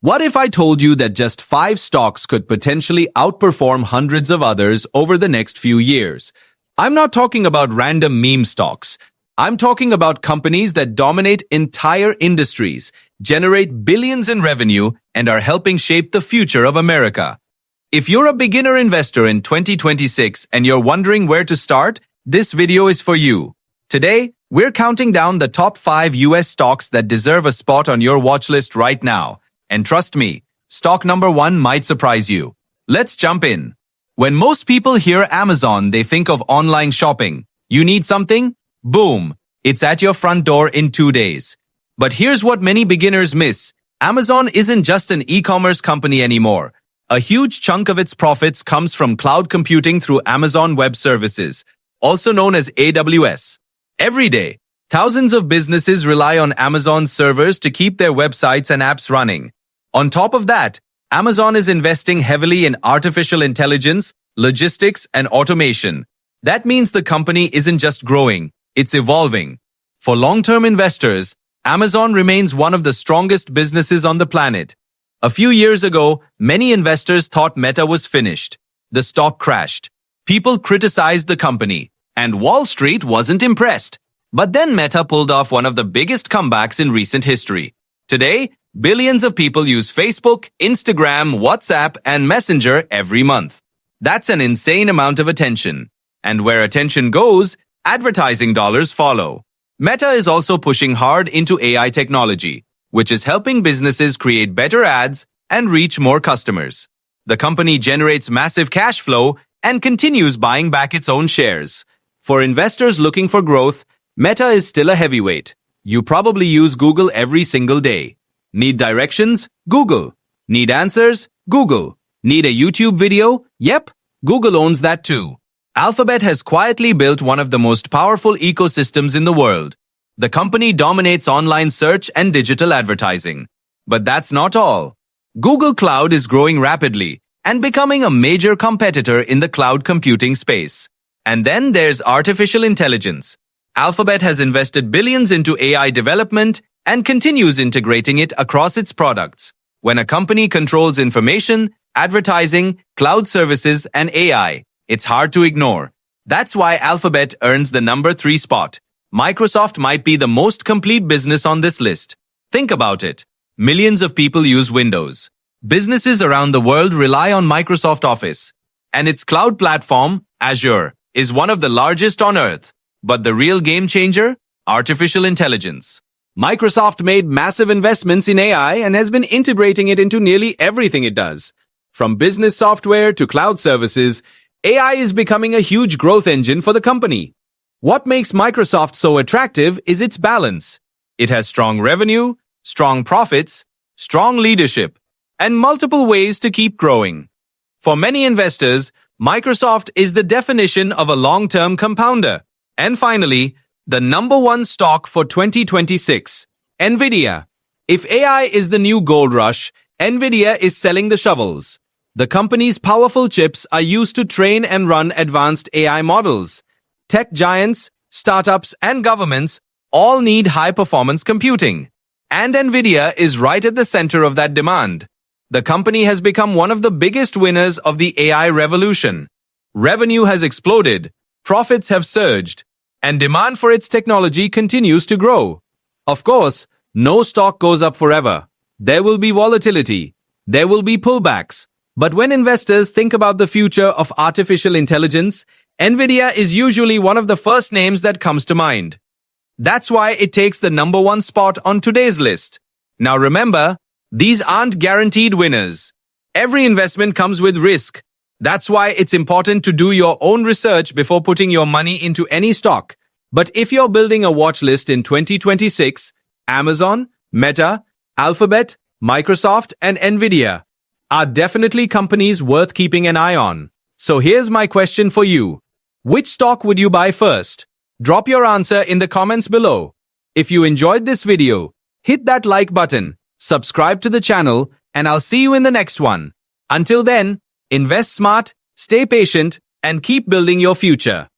What if I told you that just 5 stocks could potentially outperform hundreds of others over the next few years? I'm not talking about random meme stocks. I'm talking about companies that dominate entire industries, generate billions in revenue, and are helping shape the future of America. If you're a beginner investor in 2026 and you're wondering where to start, this video is for you. Today, we're counting down the top 5 US stocks that deserve a spot on your watch list right now. And trust me, stock number 1 might surprise you. Let's jump in. When most people hear Amazon, they think of online shopping. You need something? Boom! It's at your front door in 2 days. But here's what many beginners miss. Amazon isn't just an e-commerce company anymore. A huge chunk of its profits comes from cloud computing through Amazon Web Services, also known as AWS. Every day, thousands of businesses rely on Amazon's servers to keep their websites and apps running. On top of that, Amazon is investing heavily in artificial intelligence, logistics, and automation. That means the company isn't just growing, it's evolving. For long-term investors, Amazon remains one of the strongest businesses on the planet. A few years ago, many investors thought Meta was finished. The stock crashed. People criticized the company, and Wall Street wasn't impressed. But then Meta pulled off one of the biggest comebacks in recent history. Today, billions of people use Facebook, Instagram, WhatsApp, and Messenger every month. That's an insane amount of attention. And where attention goes, advertising dollars follow. Meta is also pushing hard into AI technology, which is helping businesses create better ads and reach more customers. The company generates massive cash flow and continues buying back its own shares. For investors looking for growth, Meta is still a heavyweight. You probably use Google every single day. Need directions? Google. Need answers? Google. Need a YouTube video? Yep, Google owns that too. Alphabet has quietly built one of the most powerful ecosystems in the world. The company dominates online search and digital advertising. But that's not all. Google Cloud is growing rapidly and becoming a major competitor in the cloud computing space. And then there's artificial intelligence. Alphabet has invested billions into AI development and continues integrating it across its products. When a company controls information, advertising, cloud services, and AI, it's hard to ignore. That's why Alphabet earns the number 3 spot. Microsoft might be the most complete business on this list. Think about it. Millions of people use Windows. Businesses around the world rely on Microsoft Office. And its cloud platform, Azure, is one of the largest on Earth. But the real game changer? Artificial intelligence. Microsoft made massive investments in AI and has been integrating it into nearly everything it does. From business software to cloud services, AI is becoming a huge growth engine for the company. What makes Microsoft so attractive is its balance. It has strong revenue, strong profits, strong leadership, and multiple ways to keep growing. For many investors, Microsoft is the definition of a long-term compounder. And finally, the number 1 stock for 2026, NVIDIA. If AI is the new gold rush, NVIDIA is selling the shovels. The company's powerful chips are used to train and run advanced AI models. Tech giants, startups, and governments all need high-performance computing. And NVIDIA is right at the center of that demand. The company has become one of the biggest winners of the AI revolution. Revenue has exploded, profits have surged, and demand for its technology continues to grow. Of course, no stock goes up forever. There will be volatility. There will be pullbacks. But when investors think about the future of artificial intelligence, NVIDIA is usually one of the first names that comes to mind. That's why it takes the number 1 spot on today's list. Now remember, these aren't guaranteed winners. Every investment comes with risk. That's why it's important to do your own research before putting your money into any stock. But if you're building a watch list in 2026, Amazon, Meta, Alphabet, Microsoft, and NVIDIA are definitely companies worth keeping an eye on. So here's my question for you. Which stock would you buy first? Drop your answer in the comments below. If you enjoyed this video, hit that like button, subscribe to the channel, and I'll see you in the next one. Until then, invest smart, stay patient, and keep building your future.